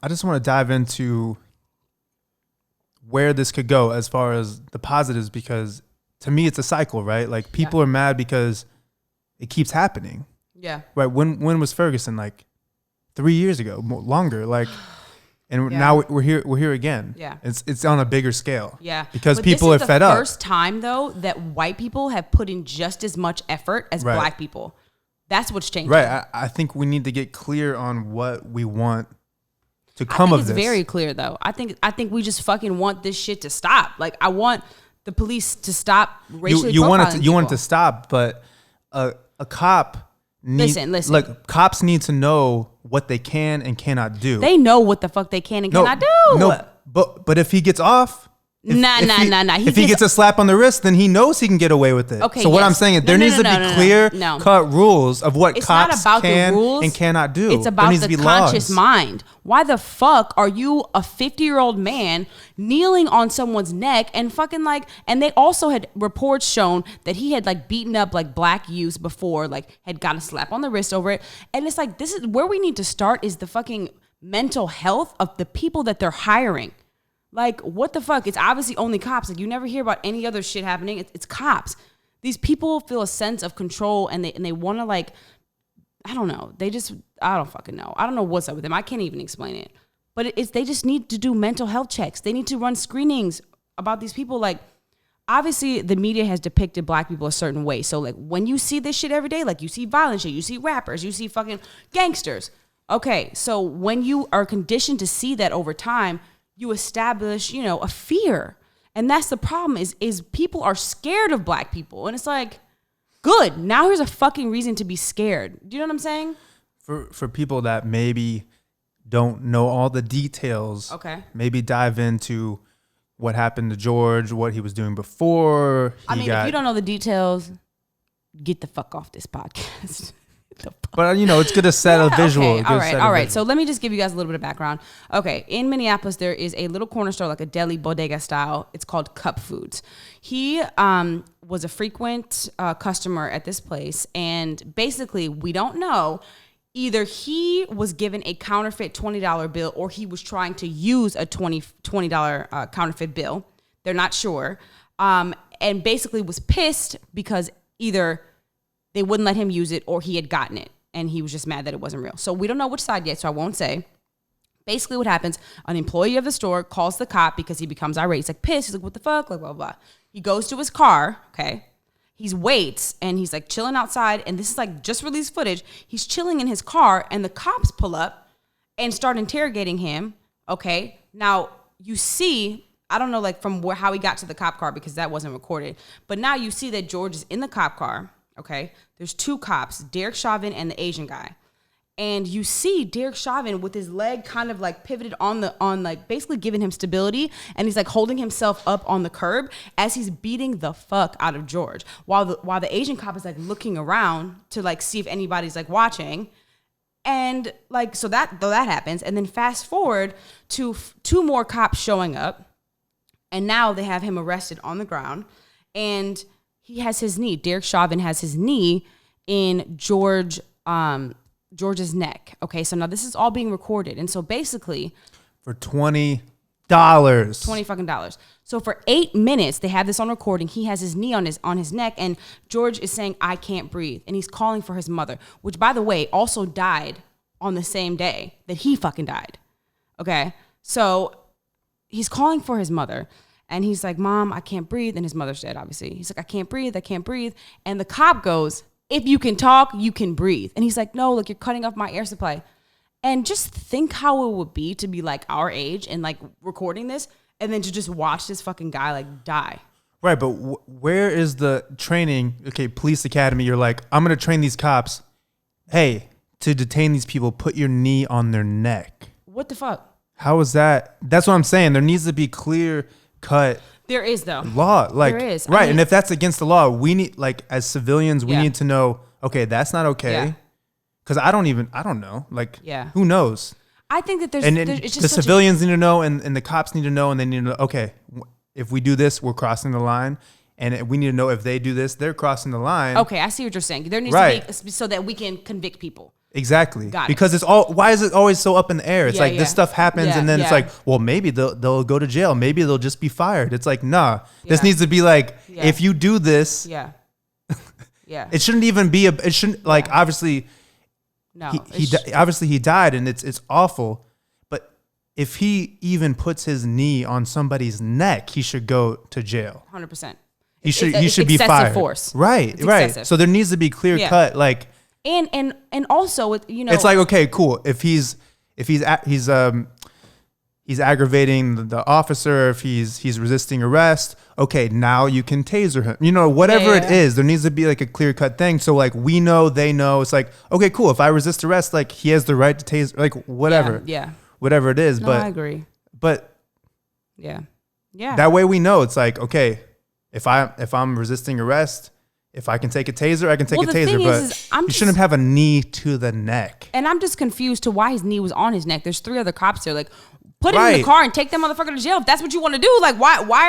I just want to dive into where this could go as far as the positives, because to me it's a cycle, right? Like people are mad because it keeps happening. Yeah. Right. When was Ferguson? Like 3 years ago, longer. Like, and now we're here again. Yeah. It's on a bigger scale. Yeah. Because people are fed up. This is the first time though that white people have put in just as much effort as black people. That's what's changing. Right. I think we need to get clear on what we want to come of this. It's very clear though. I think we just fucking want this shit to stop. Like I want the police to stop racially profiling you want it to stop, but a cop listen. Like cops need to know what they can and cannot do. They know what the fuck they can and cannot do. No, but if he gets off, Nah. If he gets a slap on the wrist, then he knows he can get away with it. Okay. So what I'm saying is there needs to be clear cut rules of what cops can and cannot do. It's about the conscious mind. Why the fuck are you a 50-year-old man kneeling on someone's neck and fucking like? And they also had reports shown that he had like beaten up like black youths before, like had got a slap on the wrist over it. And it's like this is where we need to start is the fucking mental health of the people that they're hiring. Like, what the fuck? It's obviously only cops. Like, you never hear about any other shit happening. It's cops. These people feel a sense of control and they want to, like, I don't know. I don't fucking know. I don't know what's up with them. I can't even explain it. But they just need to do mental health checks. They need to run screenings about these people. Like, obviously, the media has depicted black people a certain way. So, like, when you see this shit every day, like, you see violent shit, you see rappers, you see fucking gangsters. Okay, so when you are conditioned to see that over time, you establish, a fear. And that's the problem is people are scared of black people. And it's like, good. Now here's a fucking reason to be scared. Do you know what I'm saying? For people that maybe don't know all the details, okay, maybe dive into what happened to George, what he was doing before. If you don't know the details, get the fuck off this podcast. But it's good to set a visual. Okay. All right. So let me just give you guys a little bit of background. Okay, in Minneapolis, there is a little corner store, like a deli bodega style. It's called Cup Foods. He was a frequent customer at this place, and basically, we don't know. Either he was given a counterfeit $20 bill, or he was trying to use a $20 counterfeit bill. They're not sure, and basically was pissed because either they wouldn't let him use it or he had gotten it and he was just mad that it wasn't real. So we don't know which side yet, so I won't say. Basically what happens, an employee of the store calls the cop because he becomes irate. He's like pissed. He's like, what the fuck? Like, blah, blah, blah. He goes to his car, okay? He waits and he's like chilling outside, and this is like just released footage. He's chilling in his car and the cops pull up and start interrogating him, okay? Now, you see, I don't know like from how he got to the cop car because that wasn't recorded, but now you see that George is in the cop car. Okay, there's two cops, Derek Chauvin and the Asian guy. And you see Derek Chauvin with his leg kind of like pivoted on like basically giving him stability. And he's like holding himself up on the curb as he's beating the fuck out of George. While the Asian cop is like looking around to like see if anybody's like watching. And like, so that happens. And then fast forward to two more cops showing up. And now they have him arrested on the ground. And he has his knee. Derek Chauvin has his knee in George's neck. Okay, so now this is all being recorded, and so basically, for $20, $20. So for 8 minutes, they have this on recording. He has his knee on his neck, and George is saying, "I can't breathe," and he's calling for his mother, which, by the way, also died on the same day that he fucking died. Okay, so he's calling for his mother. And he's like, "Mom, I can't breathe." And his mother's dead, obviously. He's like, I can't breathe. And the cop goes, "If you can talk, you can breathe." And he's like, "No, look, you're cutting off my air supply." And just think how it would be to be like our age and like recording this and then to just watch this fucking guy like die. Right, but where is the training? Okay, police academy, you're like, I'm going to train these cops. Hey, to detain these people, put your knee on their neck. What the fuck? How is that? That's what I'm saying. There needs to be clear cut. There is though. Law. Like, there is. Right. And if that's against the law, we need, like, as civilians, we need to know, okay, that's not okay. Yeah. Because I don't know. Like, who knows? I think that it's just the civilians need to know and the cops need to know, and they need to know, okay, if we do this, we're crossing the line. And we need to know if they do this, they're crossing the line. Okay, I see what you're saying. There needs to be so that we can convict people. Exactly. Got it. Because it's all, why is it always so up in the air? It's like this stuff happens and then it's like, well, maybe they'll go to jail. Maybe they'll just be fired. It's like, nah, this needs to be like, if you do this, it shouldn't even be it shouldn't like, obviously, no, obviously he died and it's awful. But if he even puts his knee on somebody's neck, he should go to jail. 100%. He should be fired. Force. Right. It's right. excessive. So there needs to be clear cut, like, And also, you know, it's like, okay, cool. If he's aggravating the officer, if he's resisting arrest, okay, now you can taser him. You know, whatever it is, there needs to be like a clear cut thing. So like we know, they know. It's like, okay, cool. If I resist arrest, like he has the right to taser, like whatever, whatever it is. No, but I agree. But yeah. That way we know. It's like, okay, if I'm resisting arrest, if I can take a taser, I can take a taser, but you shouldn't have a knee to the neck. And I'm just confused to why his knee was on his neck. There's 3 other cops there. Like, put him in the car and take that motherfucker to jail if that's what you want to do. Like, why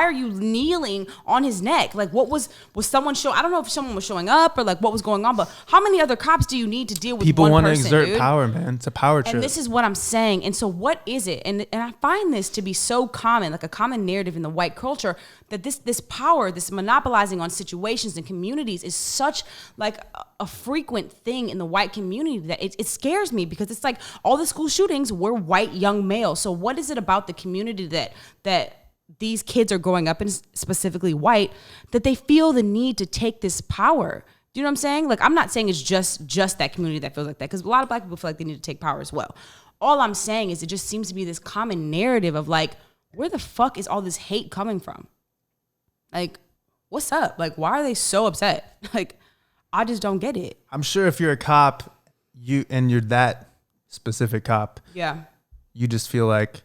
are you kneeling on his neck? Like, what was someone I don't know if someone was showing up or like what was going on, but how many other cops do you need to deal with? People want to exert power, man. It's a power trip. And this is what I'm saying. And so what is it? And I find this to be so common, like a common narrative in the white culture, that this power, this monopolizing on situations and communities is such like a frequent thing in the white community that it scares me, because it's like all the school shootings were white young males. So what is it about the community that these kids are growing up in, specifically white, that they feel the need to take this power? Do you know what I'm saying? Like, I'm not saying it's just that community that feels like that, because a lot of black people feel like they need to take power as well. All I'm saying is it just seems to be this common narrative of like, where the fuck is all this hate coming from? Like, what's up? Like, why are they so upset? Like, I just don't get it. I'm sure if you're a cop, you're that specific cop. Yeah. You just feel like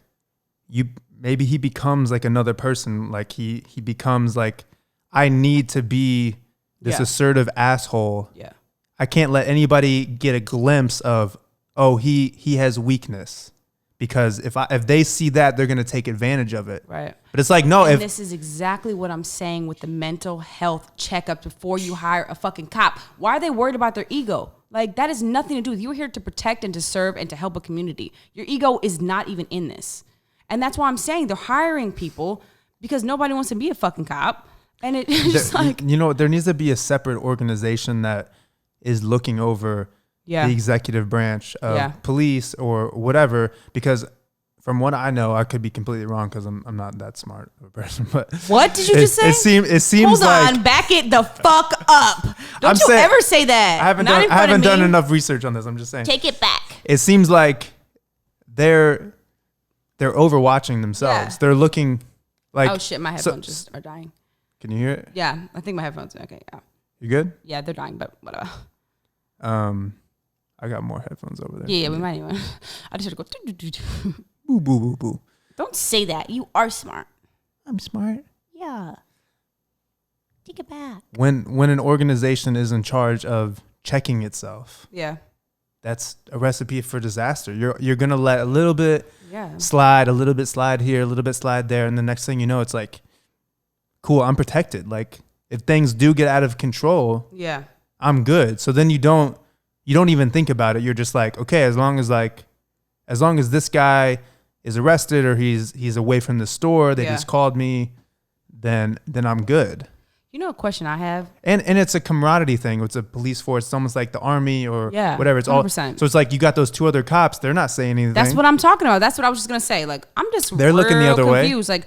maybe he becomes like another person. Like he becomes like, I need to be this assertive asshole. Yeah. I can't let anybody get a glimpse of, oh, he has weakness. Because if they see that, they're gonna take advantage of it. Right. But it's like, no. And this is exactly what I'm saying with the mental health checkup before you hire a fucking cop. Why are they worried about their ego? Like, that has nothing to do with you. You're here to protect and to serve and to help a community. Your ego is not even in this. And that's why I'm saying they're hiring people because nobody wants to be a fucking cop. And it's just like, you know, there needs to be a separate organization that is looking over the executive branch of police or whatever, because from what I know, I could be completely wrong because I'm not that smart of a person. But what did you just say? It seems Hold like, on, back it the fuck up. Don't you ever say that. I haven't done enough research on this. I'm just saying. Take it back. It seems like they're overwatching themselves. They're looking like, oh shit, my headphones just are dying. Can you hear it? Yeah, I think my headphones are okay. Yeah. You good? Yeah, they're dying, but whatever. I got more headphones over there. Yeah, we might even. I just had to go. Boo, boo, boo, boo. Don't say that. You are smart. I'm smart. Yeah. Take it back. When an organization is in charge of checking itself, that's a recipe for disaster. You're gonna let a little bit slide, a little bit slide here, a little bit slide there, and the next thing you know, it's like, cool, I'm protected. Like, if things do get out of control, I'm good. So then you don't even think about it. You're just like, okay, as long as this guy is arrested or he's away from the store, they just called me, then I'm good. You know, a question I have, and it's a camaraderie thing. It's a police force. It's almost like the army or whatever. It's 100%. all. So it's like you got those 2 other cops. They're not saying anything. That's what I'm talking about. That's what I was just gonna say. Like, I'm just they're looking the other confused. way. Like,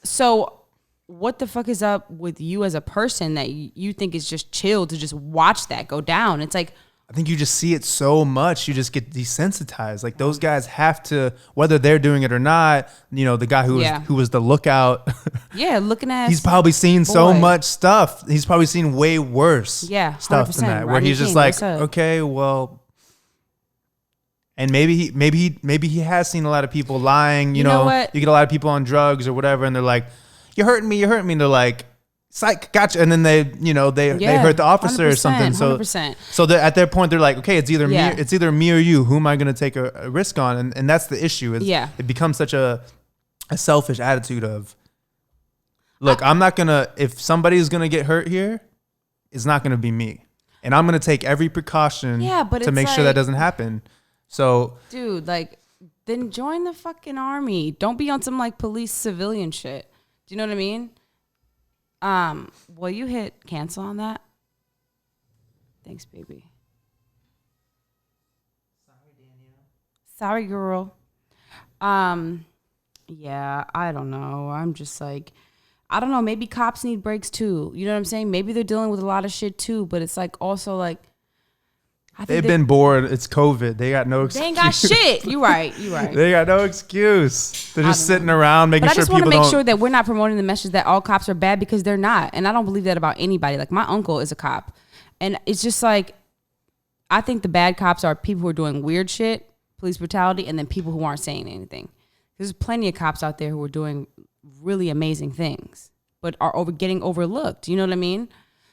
so what the fuck is up with you as a person that you think is just chill to just watch that go down? It's like, I think you just see it so much, you just get desensitized. Like, those guys have to, whether they're doing it or not. You know, the guy who was the lookout. Looking at. He's probably seen so much stuff. He's probably seen way worse stuff than that. Where he's just like, okay, well, and maybe he has seen a lot of people lying. You know you get a lot of people on drugs or whatever, and they're like, "You're hurting me, you're hurting me." And they're like, psych, gotcha. And then they hurt the officer or something. So 100%. So at their point, they're like, okay, it's either me or you. Who am I going to take a risk on? And that's the issue. It becomes such a selfish attitude of, look, I'm not gonna. If somebody is gonna get hurt here, it's not gonna be me. and I'm going to take every precaution to make sure that doesn't happen. So, dude, like, then join the fucking army. Don't be on some like police civilian shit. Do you know what I mean? Will you hit cancel on that? Thanks, baby. Sorry, Danielle. Sorry, girl. Yeah, I don't know. I'm just like, I don't know. Maybe cops need breaks too. You know what I'm saying? Maybe they're dealing with a lot of shit too. But it's like also like, they've been bored. It's COVID. They got no excuse. They ain't got shit. You right. They got no excuse. They're just sitting around making sure people don't. But I just want to make sure that we're not promoting the message that all cops are bad, because they're not. And I don't believe that about anybody. Like, my uncle is a cop. And it's just like, I think the bad cops are people who are doing weird shit, police brutality, and then people who aren't saying anything. There's plenty of cops out there who are doing really amazing things, but are getting overlooked. You know what I mean?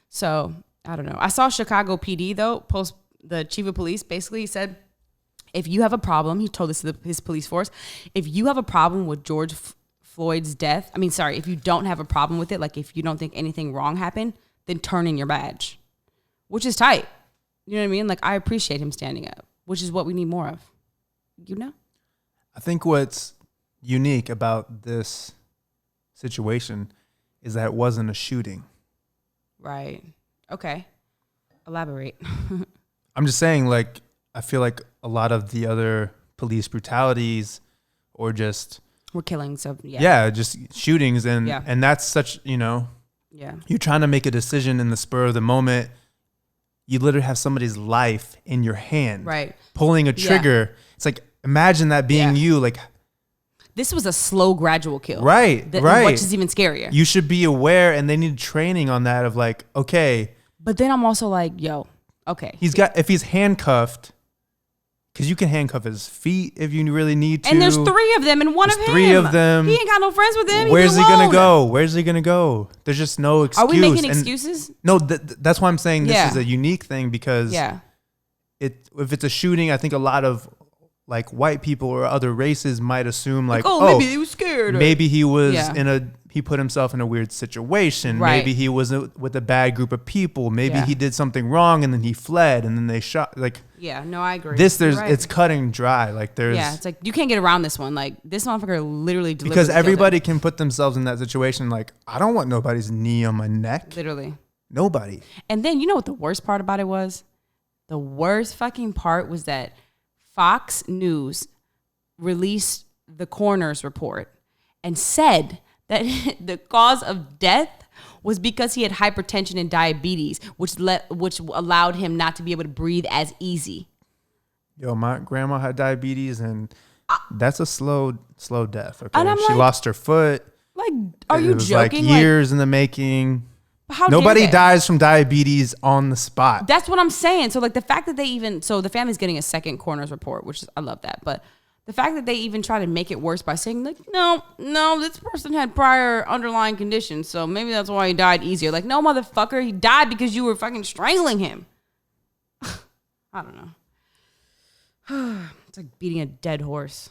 So, I don't know. I saw Chicago PD, though, post. The chief of police basically said, if you have a problem, he told this to his police force, if you have a problem with George Floyd's death, if you don't have a problem with it, like if you don't think anything wrong happened, then turn in your badge, which is tight. You know what I mean? Like, I appreciate him standing up, which is what we need more of. You know? I think what's unique about this situation is that it wasn't a shooting. Right. Okay. Elaborate. I'm just saying, like, I feel like a lot of the other police brutalities or just... We're killing, so yeah. Yeah, just shootings. And that's such, Yeah. You're trying to make a decision in the spur of the moment. You literally have somebody's life in your hand. Right. Pulling a trigger. Yeah. It's like, imagine that being you, like... This was a slow, gradual kill. Right. Which is even scarier. You should be aware, and they need training on that of like, okay... But then I'm also like, yo, okay. If he's handcuffed, because you can handcuff his feet if you really need to. And there's 3 of them and one of him. 3 of them. He ain't got no friends with him. Where's he going to go? Where's he going to go? There's just no excuse. Are we making excuses? No, that's why I'm saying this is a unique thing, because if it's a shooting, I think a lot of like white people or other races might assume like, maybe he was scared. Maybe he was he put himself in a weird situation. Right. Maybe he was with a bad group of people. Maybe he did something wrong and then he fled and then they shot. Like, yeah, no, I agree. It's cutting dry. Like it's like you can't get around this one. Like, this motherfucker literally deliberately because everybody can put themselves in that situation. Like, I don't want nobody's knee on my neck. Literally. Nobody. And then you know what the worst part about it was? The worst fucking part was that Fox News released the coroner's report and said that the cause of death was because he had hypertension and diabetes, which allowed him not to be able to breathe as easy. Yo, my grandma had diabetes, and that's a slow death. Okay, she lost her foot. Like, are you joking? Like years in the making. Nobody dies from diabetes on the spot. That's what I'm saying. So like the fact that the family's getting a second coroner's report, which is, I love that, but the fact that they even try to make it worse by saying like, no, this person had prior underlying conditions, so maybe that's why he died easier. Like, no, motherfucker, he died because you were fucking strangling him. I don't know. It's like beating a dead horse.